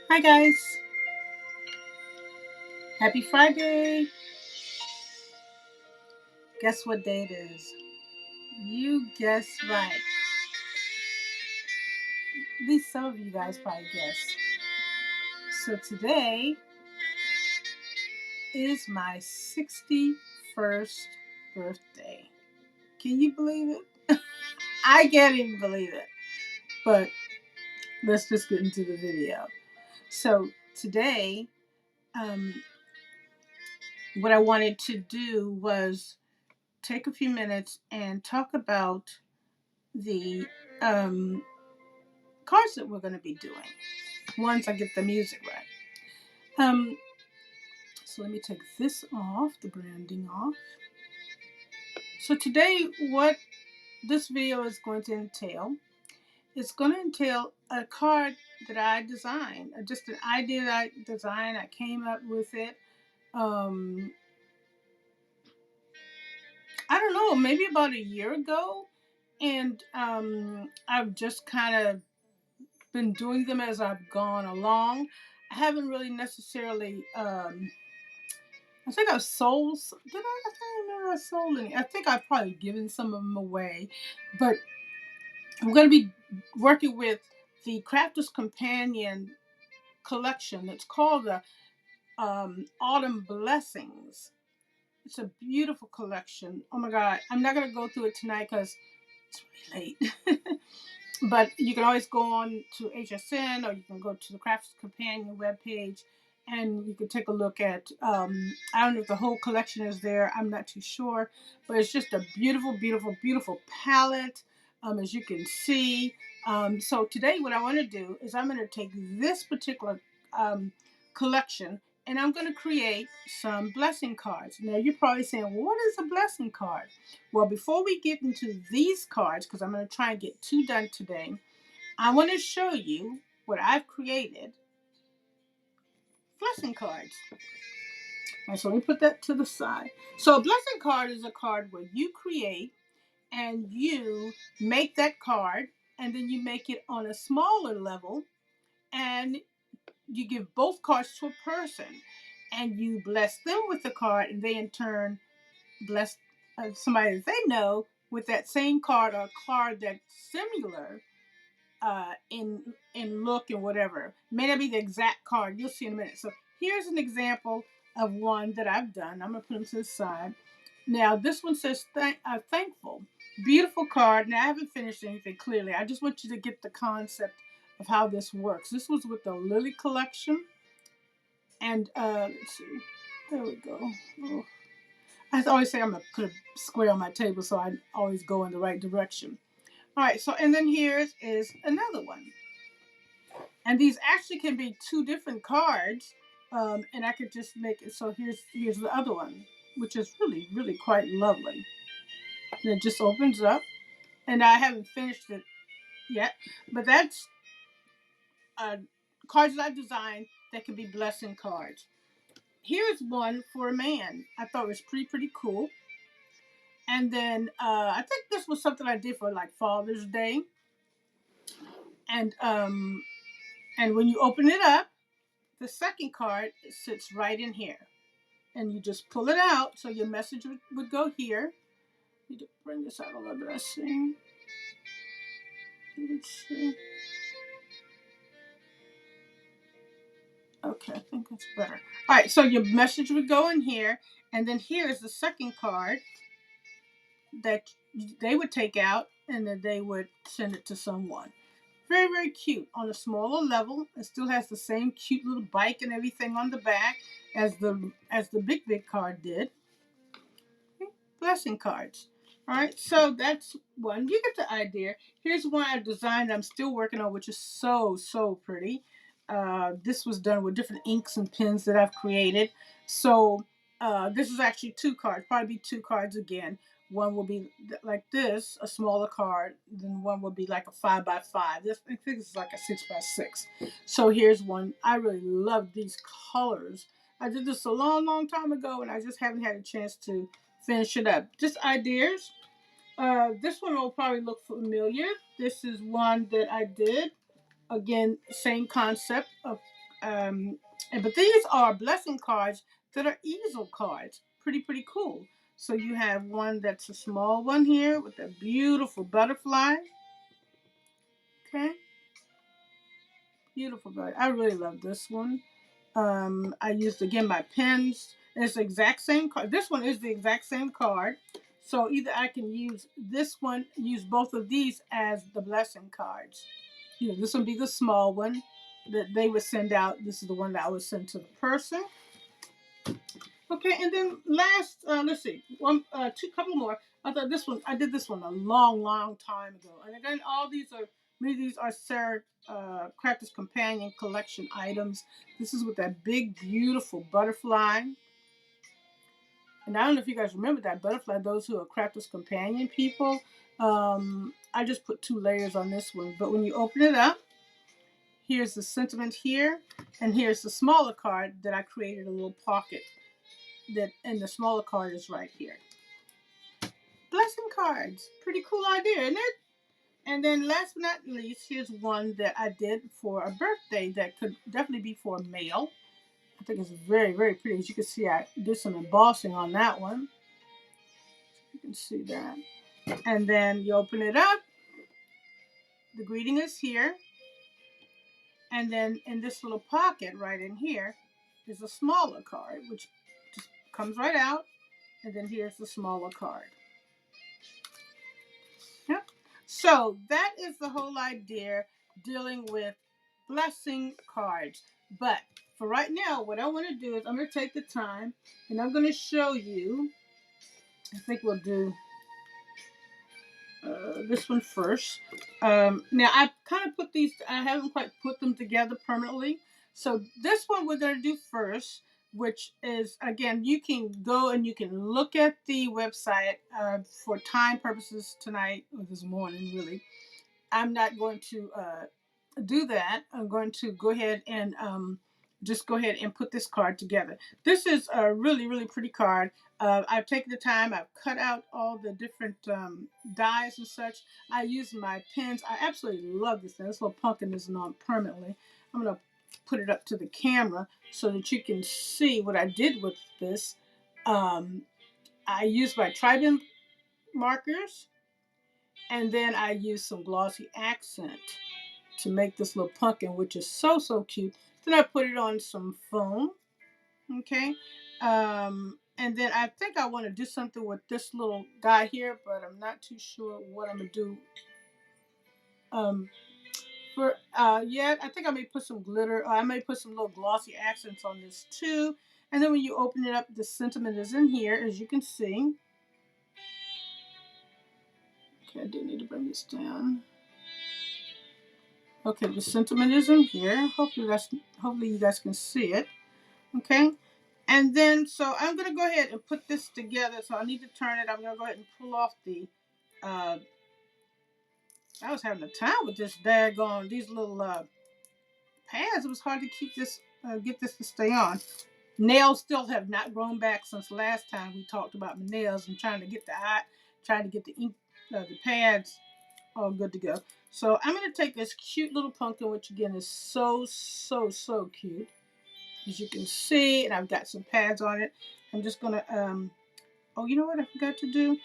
Hi guys, happy Friday. Guess what day it is? You guessed right. At least some of you guys probably guessed. So today is my 61st birthday. Can you believe it? I can't even believe it. But let's just get into the video. So today, um, what I wanted to do was take a few minutes and talk about the cards that we're going to be doing once I get the music right. So let me take this off, the branding off. So today, what this video is going to entail, it's going to entail a card that I designed, just an idea that I designed. I came up with it. Um, I don't know, maybe about a year ago, and I've just kind of been doing them as I've gone along. I haven't really necessarily. I think I've sold. Did I? I can't remember if I sold any. I think I've probably given some of them away, but I'm going to be working with the Crafter's Companion collection. It's called the Autumn Blessings. It's a beautiful collection. Oh my God! I'm not going to go through it tonight because it's really late. But you can always go on to HSN, or you can go to the Crafts Companion webpage, and you can take a look at, I don't know if the whole collection is there, I'm not too sure, but it's just a beautiful, beautiful, beautiful palette, as you can see. So today what I want to do is I'm going to take this particular um, collection, and I'm going to create some blessing cards. Now you're probably saying, what is a blessing card? Well, before we get into these cards, because I'm going to try and get two done today, I want to show you what I've created, blessing cards. And so let me put that to the side. So a blessing card is a card where you create and you make that card, and then you make it on a smaller level, and you give both cards to a person, and you bless them with the card, and they in turn bless somebody that they know with that same card, or a card that's similar in look and whatever. It may not be the exact card. You'll see in a minute. So here's an example of one that I've done. I'm gonna put them to the side. Now this one says thankful. Beautiful card. Now I haven't finished anything clearly. I just want you to get the concept of how this works. This was with the Lily collection, and let's see. There we go. Oh. I always say I'm gonna put a square on my table so I always go in the right direction. All right. So and then here is another one. And these actually can be two different cards, and I could just make it. So here's the other one, which is really really quite lovely. And it just opens up, and I haven't finished it yet, but that's uh, cards that I've designed that can be blessing cards. Here's one for a man. I thought it was pretty cool. And then I think this was something I did for like Father's Day, and um, and when you open it up, the second card sits right in here. And you just pull it out so your message would go here. I need to bring this out a little bit. Let's see. Let's see. Okay, I think that's better. All right, so your message would go in here, and then here's the second card that they would take out, and then they would send it to someone. Very, very cute. On a smaller level, it still has the same cute little bike and everything on the back as the big card did. Blessing cards. All right, so that's one. You get the idea. Here's one I designed I'm still working on, which is so pretty. This was done with different inks and pens that I've created. So this is actually two cards, probably two cards again. One will be like this, a smaller card. Then one will be like a 5x5. This I think it's like a 6x6. So here's one. I really love these colors. I did this a long time ago, and I just haven't had a chance to finish it up. Just ideas. This one will probably look familiar. This is one that I did. Again, same concept of, but these are blessing cards that are easel cards. Pretty cool. So you have one that's a small one here with a beautiful butterfly. Okay, beautiful bird. I really love this one. I used again my pens. It's the exact same card. This one is the exact same card. So either I can use this one, use both of these as the blessing cards. You know, this would be the small one that they would send out. This is the one that I would send to the person. Okay, and then last, let's see, couple more. I thought this one, I did this one a long time ago. And again, all these are, many of these are Sarah Crafter's Companion collection items. This is with that big, beautiful butterfly. And I don't know if you guys remember that butterfly, those who are Crafter's Companion people. I just put 2 layers on this one. But when you open it up, here's the sentiment here, and here's the smaller card that I created a little pocket that, and the smaller card is right here. Blessing cards. Pretty cool idea, isn't it? And then last but not least, here's one that I did for a birthday that could definitely be for a male. I think it's very pretty. As you can see, I did some embossing on that one. You can see that. And then you open it up. The greeting is here. And then in this little pocket right in here is a smaller card, which just comes right out. And then here's the smaller card. Yep. So that is the whole idea dealing with blessing cards. But for right now, what I want to do is I'm going to take the time and I'm going to show you. I think we'll do this one first. Now I kind of put these, I haven't quite put them together permanently. So this one we're going to do first, which is, again, you can go and you can look at the website for time purposes tonight, or this morning really. I'm not going to do that. I'm going to go ahead and just go ahead and put this card together. This is a really pretty card. I've taken the time. I've cut out all the different dies and such. I use my pens. I absolutely love this thing. This little pumpkin is on permanently. I'm going to put it up to the camera so that you can see what I did with this. I used my Tri-Bend markers, and then I used some glossy accent to make this little pumpkin, which is so cute. Then I put it on some foam. Okay. And then I think I want to do something with this little guy here, but I'm not too sure what I'm gonna do. For yet, I think I may put some glitter. Or I may put some little glossy accents on this too. And then when you open it up, the sentiment is in here, as you can see. Okay, I do need to bring this down. Okay, the sentiment is in here. Hopefully you guys can see it. Okay. And then, so I'm going to go ahead and put this together. So I need to turn it. I'm going to go ahead and pull off the, I was having a time with this daggone, these little pads. It was hard to keep this, get this to stay on. Nails still have not grown back since last time we talked about my nails and trying to get the ink, the pads all good to go. So I'm going to take this cute little pumpkin, which again is so cute. As you can see, and I've got some pads on it. I'm just gonna, oh, you know what I forgot to do?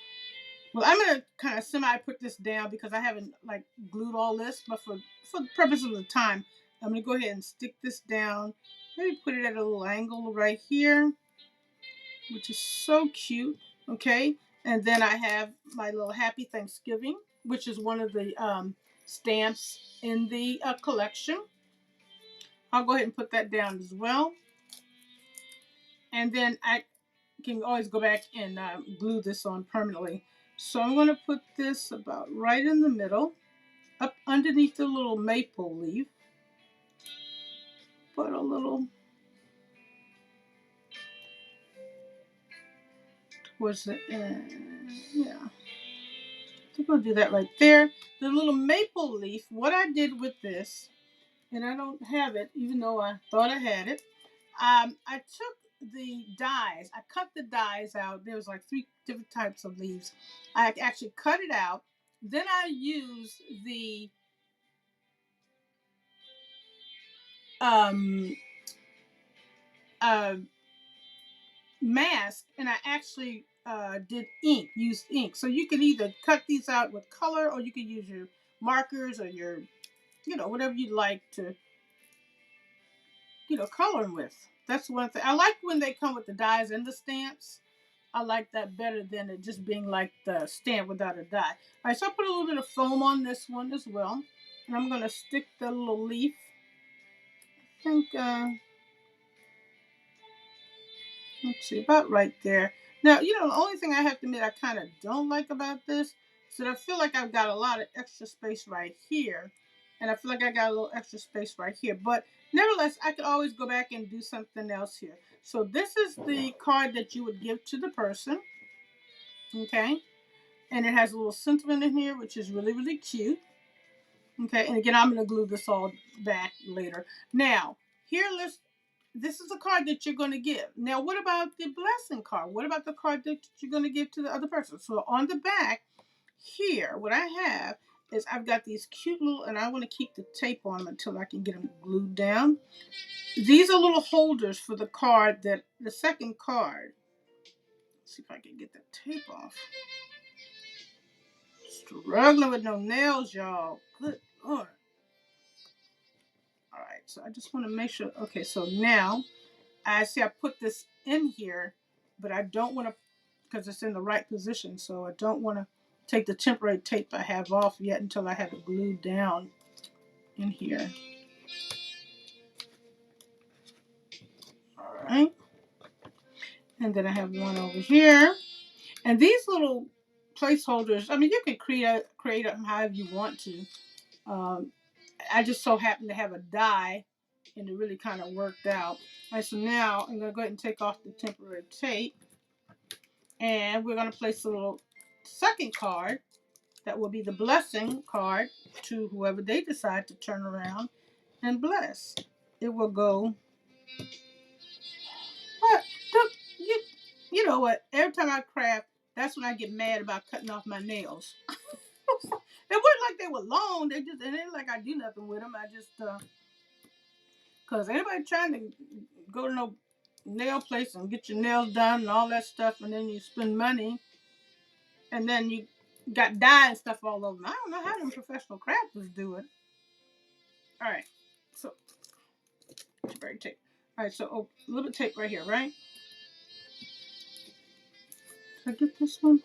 Well, I'm gonna kind of semi put this down because I haven't like glued all this, but for the purpose of the time, I'm gonna go ahead and stick this down Maybe put it at a little angle right here, which is so cute. Okay, and then I have my little Happy Thanksgiving, which is one of the stamps in the collection. I'll go ahead and put that down as well. And then I can always go back and glue this on permanently. So I'm going to put this about right in the middle, up underneath the little maple leaf. Put a little towards the end. Yeah, I'm going to do that right there. The little maple leaf, what I did with this, and I don't have it, even though I thought I had it. I took the dies. I cut the dies out. There was like 3 different types of leaves. I actually cut it out. Then I used the um, uh, mask, and I actually did ink, used ink. So you can either cut these out with color, or you can use your markers or your, whatever you like to, color them with. That's one thing. I like when they come with the dies and the stamps. I like that better than it just being like the stamp without a die. All right, so I put a little bit of foam on this one as well. And I'm going to stick the little leaf. I think, let's see, about right there. Now, the only thing I have to admit I kind of don't like about this is that I feel like I've got a lot of extra space right here. And I feel like I got a little extra space right here. But nevertheless, I could always go back and do something else here. So this is the card that you would give to the person. Okay. And it has a little sentiment in here, which is really, really cute. Okay. And again, I'm going to glue this all back later. Now, this is a card that you're going to give. Now, what about the blessing card? What about the card that you're going to give to the other person? So on the back here, what I have is I've got these cute little, and I want to keep the tape on them until I can get them glued down. These are little holders for the card the second card. Let's see if I can get the tape off. Struggling with no nails, y'all. Good Lord. All right, so I just want to make sure. Okay, so now I see I put this in here, but I don't want to, because it's in the right position, so I don't want to take the temporary tape I have off yet until I have it glued down in here. All right. And then I have one over here. And these little placeholders, I mean, you can create them however you want to. I just so happen to have a die, and it really kind of worked out. All right, so now I'm going to go ahead and take off the temporary tape. And we're going to place the little second card. That will be the blessing card to whoever they decide to turn around and bless. It will go. What? You know what? Every time I craft, that's when I get mad about cutting off my nails. It wasn't like they were long. It ain't like I do nothing with them. I just, because anybody trying to go to no nail place and get your nails done and all that stuff, and then you spend money, and then you got dye and stuff all over them. I don't know how them professional crafters do it. All right, so temporary tape. All right, so a little bit of tape right here, right? Did I get this one?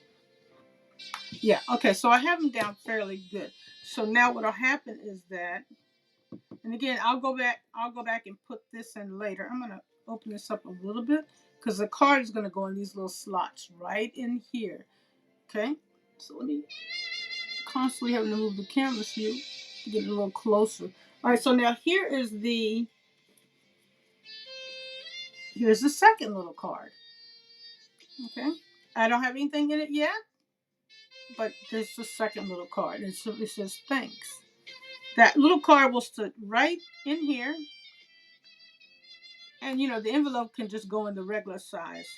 Yeah. Okay, so I have them down fairly good. So now what'll happen is that, and again, I'll go back and put this in later. I'm gonna open this up a little bit because the card is gonna go in these little slots right in here. Okay. So let me constantly having to move the camera so you get a little closer. All right. So now here's the second little card. Okay. I don't have anything in it yet, but there's the second little card. It says thanks. That little card will sit right in here. And the envelope can just go in the regular size.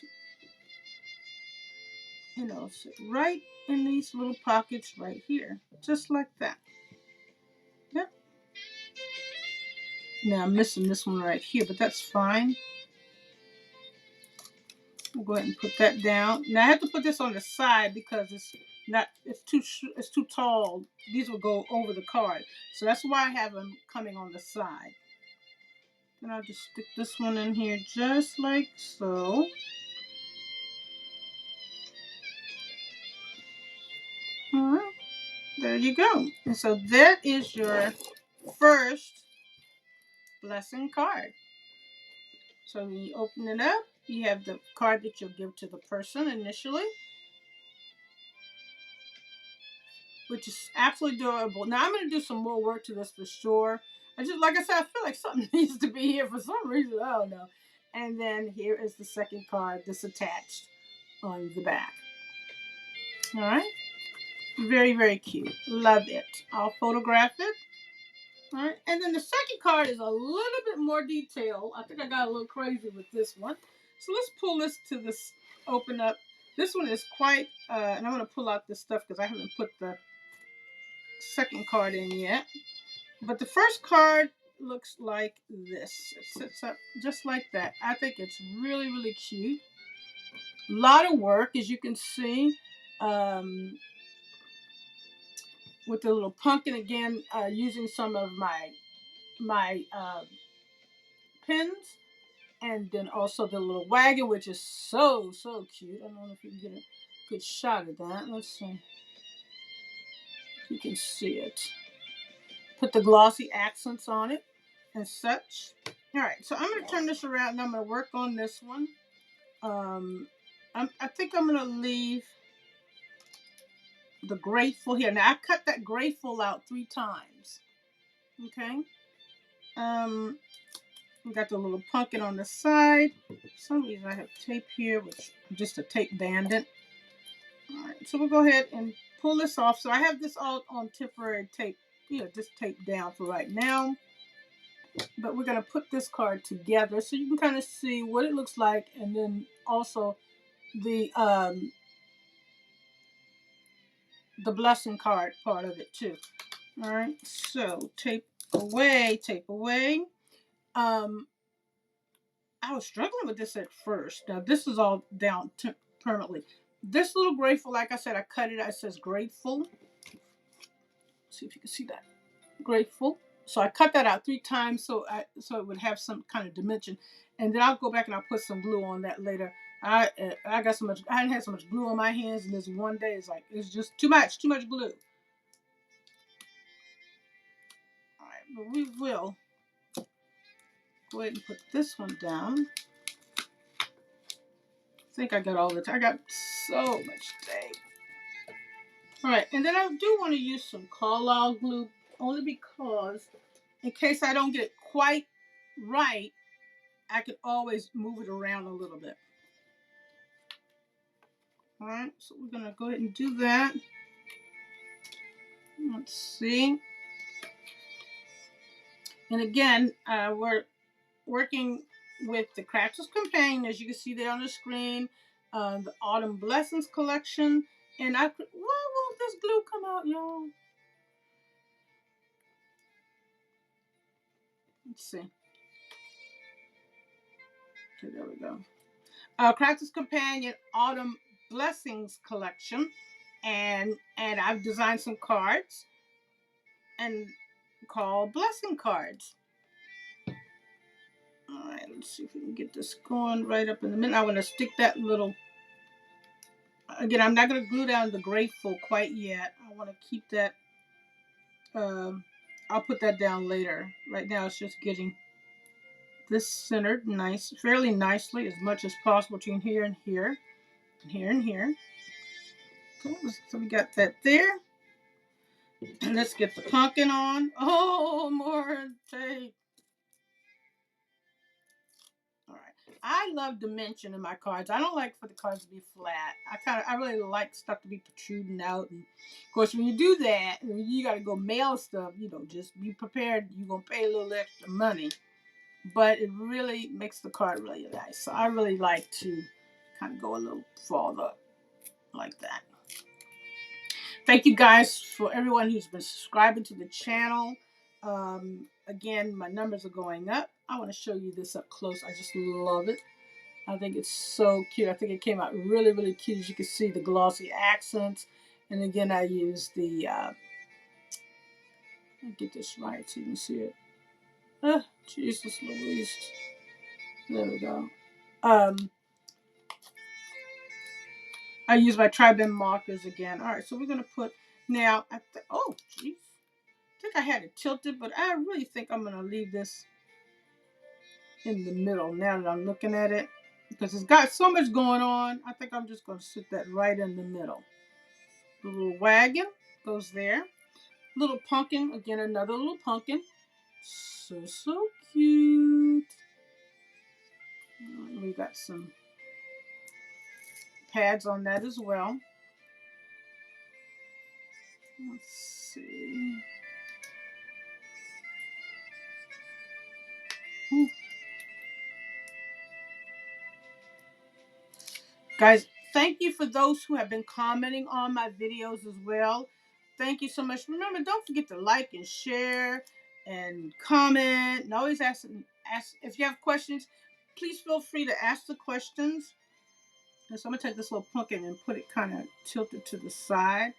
Sit right in these little pockets right here. Just like that. Yep. Now I'm missing this one right here, but that's fine. We'll go ahead and put that down. Now I have to put this on the side because it's too tall. These will go over the card. So that's why I have them coming on the side. Then I'll just stick this one in here just like so. All right, there you go. And so that is your first blessing card. So when you open it up, you have the card that you'll give to the person initially, which is absolutely adorable. Now I'm going to do some more work to this for sure. I just, like I said, I feel like something needs to be here for some reason. I don't know. And then here is the second card that's attached on the back. All right. Very, very cute. Love it. I'll photograph it. All right. And then the second card is a little bit more detailed. I think I got a little crazy with this one. So let's pull this to this, open up. This one is quite, and I'm going to pull out this stuff because I haven't put the second card in yet. But the first card looks like this. It sits up just like that. I think it's really, really cute. A lot of work, as you can see, with the little pumpkin again, using some of my pins, and then also the little wagon, which is so cute. I don't know if you can get a good shot of that. Let's see if you can see it. Put the glossy accents on it and such. All right, so I'm going to turn this around and I'm going to work on this one. I think I'm going to leave the grateful here. Now I cut that grateful out 3 times. Okay. We got the little pumpkin on the side. For some reason I have tape here, which I'm just a tape bandit. All right, so we'll go ahead and pull this off. So I have this all on temporary tape, just taped down for right now. But we're going to put this card together so you can kind of see what it looks like, and then also the blessing card part of it too. All right, so tape away, tape away. I was struggling with this at first. Now this is all down permanently. This little grateful, like I said, I cut it out. It says grateful. Let's see if you can see that. Grateful. So I cut that out 3 times so it would have some kind of dimension, and then I'll go back and I'll put some glue on that later. I got so much. I hadn't had so much glue on my hands, and this one day it's just too much glue. All right, but we will go ahead and put this one down. I think I got all the time. I got so much tape. All right, and then I do want to use some Carlisle glue, only because in case I don't get it quite right, I can always move it around a little bit. All right, so we're gonna go ahead and do that. Let's see. And again, we're working with the Crafter's Companion, as you can see there on the screen, the Autumn Blessings collection. And why won't this glue come out, y'all? Let's see. Okay, there we go. Crafter's Companion Autumn Blessings collection, and I've designed some cards and called blessing cards. All right, let's see if we can get this going right up in the middle. I want to stick that little. Again, I'm not going to glue down the grateful quite yet. I want to keep that. I'll put that down later. Right now, it's just getting this centered fairly nicely, as much as possible between here and here, and here and here. Okay, so we got that there. And let's get the pumpkin on. Oh, more tape. All right. I love dimension in my cards. I don't like for the cards to be flat. I really like stuff to be protruding out. And of course, when you do that, you got to go mail stuff. Just be prepared. You're gonna pay a little extra money, but it really makes the card really nice. So I really like to kind of go a little farther like that. Thank you guys for everyone who's been subscribing to the channel. Again, my numbers are going up. I want to show you this up close. I just love it. I think it's so cute. I think it came out really, really cute. As you can see, the glossy accents. And again, I use the, get this right so you can see it. Jesus Louise. There we go. Um, I use my Tri-Bend markers again. All right, so we're gonna put now. Oh, jeez. I think I had it tilted, but I really think I'm gonna leave this in the middle now that I'm looking at it because it's got so much going on. I think I'm just gonna sit that right in the middle. The little wagon goes there. Little pumpkin, again, another little pumpkin. So cute. We got some pads on that as well. Let's see. Ooh. Guys, thank you for those who have been commenting on my videos as well. Thank you so much. Remember, don't forget to like and share and comment. And always ask if you have questions. Please feel free to ask the questions. And so I'm gonna take this little pumpkin and put it kind of tilted to the side.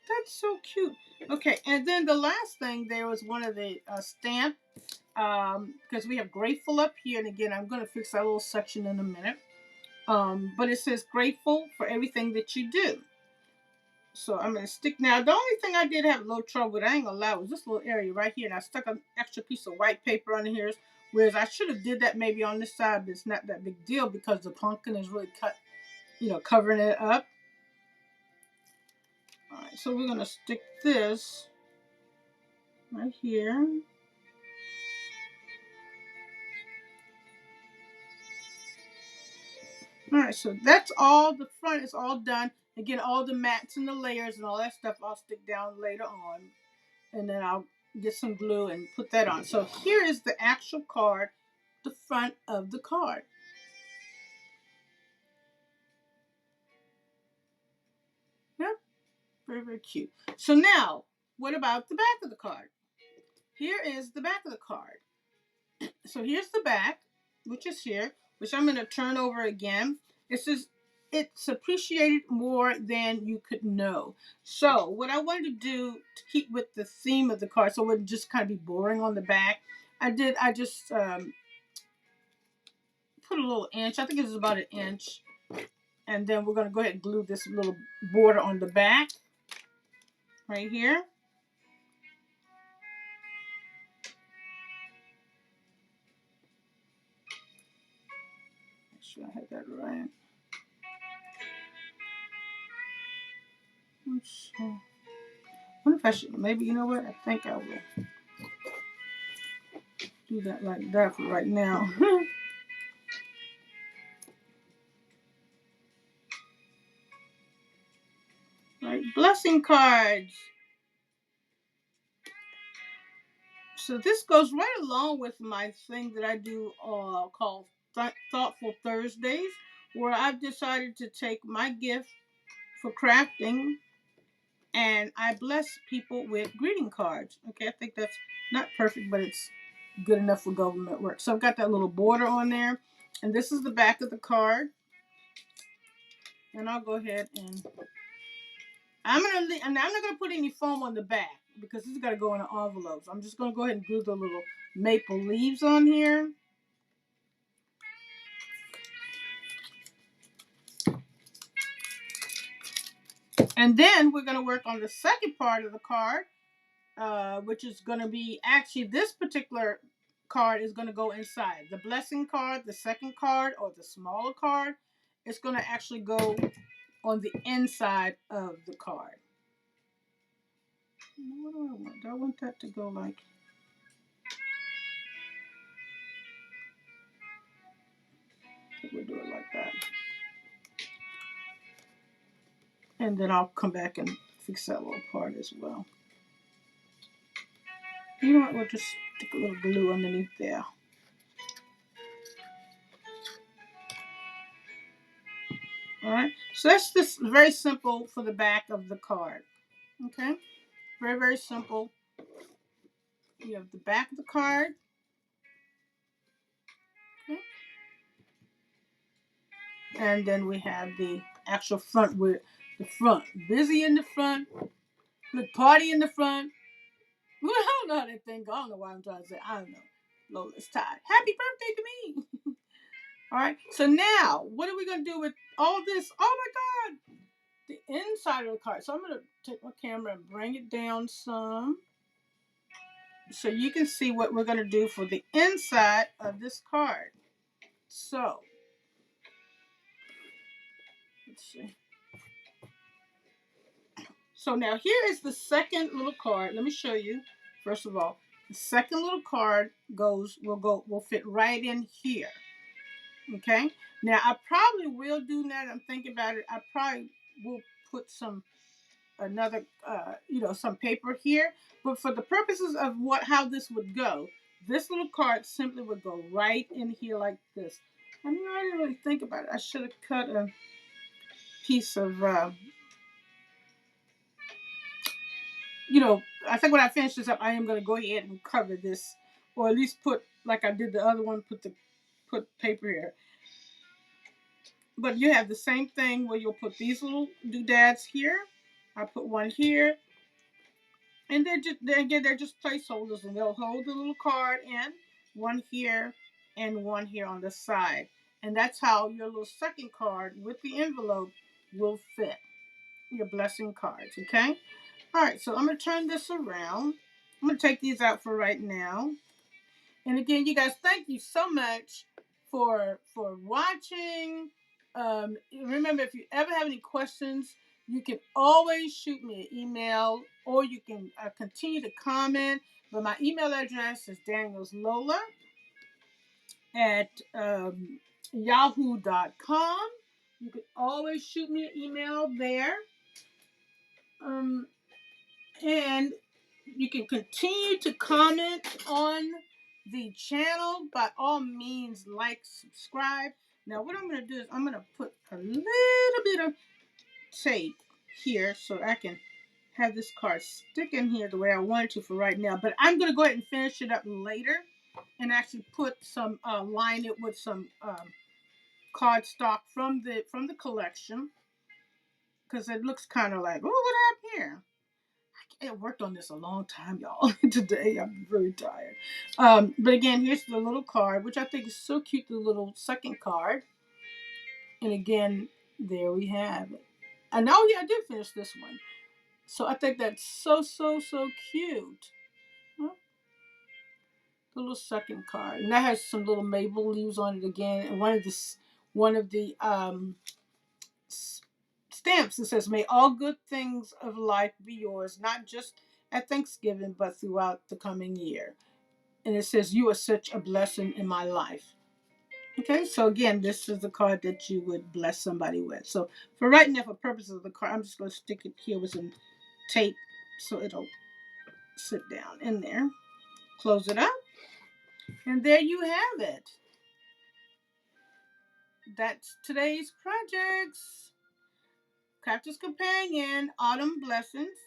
That's so cute. Okay, and then the last thing there was one of the stamp because we have grateful up here, and again I'm going to fix that little section in a minute. But it says grateful for everything that you do. So I'm going to stick now. The only thing I did have a little trouble with, I ain't gonna lie, was this little area right here, and I stuck an extra piece of white paper on here. Whereas I should have did that maybe on this side, but it's not that big deal because the pumpkin is really covering it up. All right, so we're going to stick this right here. All right, so that's all. The front is all done. Again, all the mats and the layers and all that stuff I'll stick down later on. And then I'll get some glue and put that on. So here is the actual card, the front of the card. Yep, very, very cute. So now, what about the back of the card? Here is the back of the card. So here's the back, which is here, which I'm going to turn over again. It says, it's appreciated more than you could know. So what I wanted to do to keep with the theme of the card, so it wouldn't just kind of be boring on the back, I just put a little inch. I think it was about an inch. And then we're going to go ahead and glue this little border on the back right here. Make sure I have that right. I wonder if I should, maybe, you know what? I think I will do that like that for right now. Right, blessing cards. So this goes right along with my thing that I do called Thoughtful Thursdays, where I've decided to take my gift for crafting and I bless people with greeting cards. Okay, I think that's not perfect, but it's good enough for government work. So I've got that little border on there, and this is the back of the card. And I'll go ahead and I'm not gonna put any foam on the back because this is gonna go in an envelope. So I'm just gonna go ahead and glue the little maple leaves on here. And then we're gonna work on the second part of the card, which is gonna be actually this particular card is gonna go inside. The blessing card, the second card, or the smaller card, it's gonna actually go on the inside of the card. What do I want? Do I want that to go like? I think we'll do it like that. And then I'll come back and fix that little part as well. You know what? We'll just stick a little glue underneath there. All right. So that's just very simple for the back of the card. Okay. Very, very simple. You have the back of the card. Okay. And then we have the actual front with the front. Busy in the front. Good party in the front. Well, I don't know how that thing go. I don't know why I'm trying to say. I don't know. Lola's tired. Happy birthday to me. All right. So now, what are we gonna do with all this? Oh my God, the inside of the card. So I'm gonna take my camera and bring it down some, so you can see what we're gonna do for the inside of this card. So let's see. So now here is the second little card. Let me show you. First of all, the second little card will fit right in here. Okay. Now I probably will do that. I'm thinking about it. I probably will put another some paper here. But for the purposes of how this would go, this little card simply would go right in here like this. I mean, I didn't really think about it. I should have cut a piece of I think when I finish this up, I am going to go ahead and cover this, or at least put, like I did the other one, put paper here. But you have the same thing where you'll put these little doodads here. I put one here, and they're just placeholders, and they'll hold the little card in. One here and one here on the side, and that's how your little second card with the envelope will fit your blessing cards. Okay. All right, so I'm going to turn this around. I'm going to take these out for right now. And again, you guys, thank you so much for watching. Remember, if you ever have any questions, you can always shoot me an email, or you can continue to comment. But my email address is danielslola at yahoo.com. You can always shoot me an email there. And you can continue to comment on the channel. By all means, like, subscribe. Now, what I'm going to do is I'm going to put a little bit of tape here so I can have this card stick in here the way I want it to for right now. But I'm going to go ahead and finish it up later and actually put some, line it with some cardstock from the collection, because it looks kind of like, oh, what happened here? I worked on this a long time, y'all. Today I'm really tired. But again, here's the little card, which I think is so cute. The little second card, and again, there we have it. And oh yeah, I did finish this one. So I think that's so cute. Huh? The little second card, and that has some little maple leaves on it again, and one of the stamps that says, "May all good things of life be yours, not just at Thanksgiving, but throughout the coming year." And it says, "You are such a blessing in my life." Okay, so again, this is the card that you would bless somebody with. So for right now, for purposes of the card, I'm just going to stick it here with some tape so it'll sit down in there. Close it up, and there you have it. That's today's projects. Crafter's Companion, Autumn Blessings,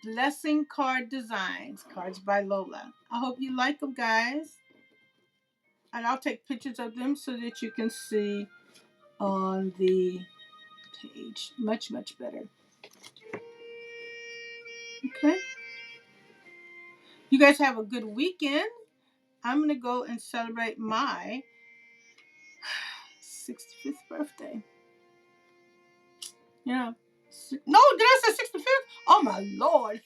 Blessing Card Designs, cards by Lola. I hope you like them, guys. And I'll take pictures of them so that you can see on the page. Much better. Okay. You guys have a good weekend. I'm going to go and celebrate my 65th birthday. Yeah. No, did I say 65th? Oh, my Lord.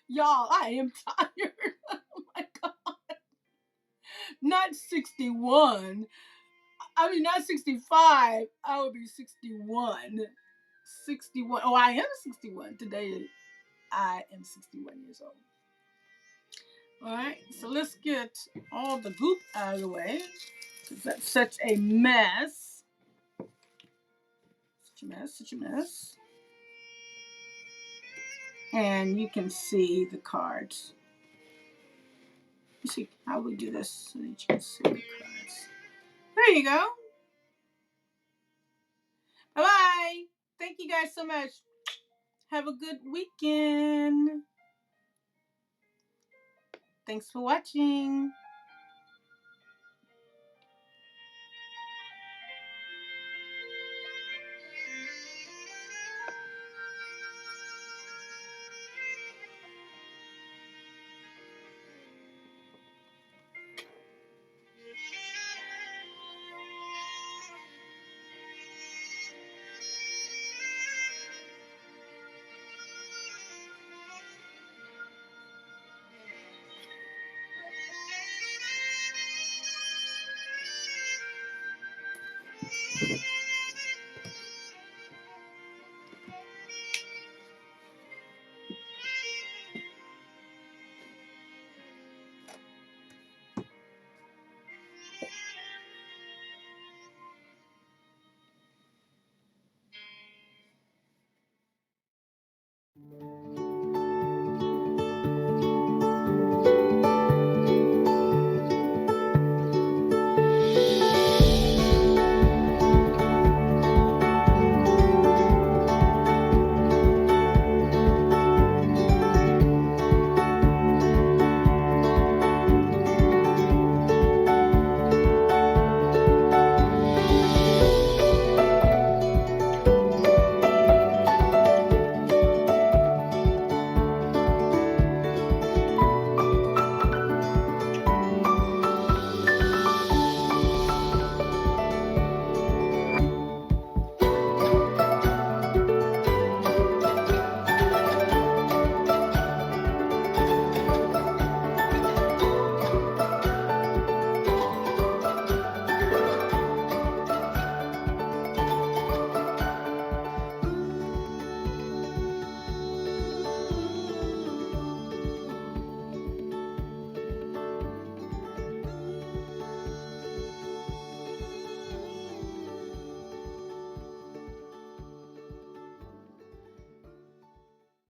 Y'all, I am tired. Oh, my God. Not 61. I mean, not 65. I would be 61. 61. Oh, I am 61. Today, I am 61 years old. All right, so let's get all the goop out of the way, because that's such a mess. Such a mess. And you can see the cards. You see how we do this so that you can see the cards. There you go. Bye-bye. Thank you guys so much. Have a good weekend. Thanks for watching.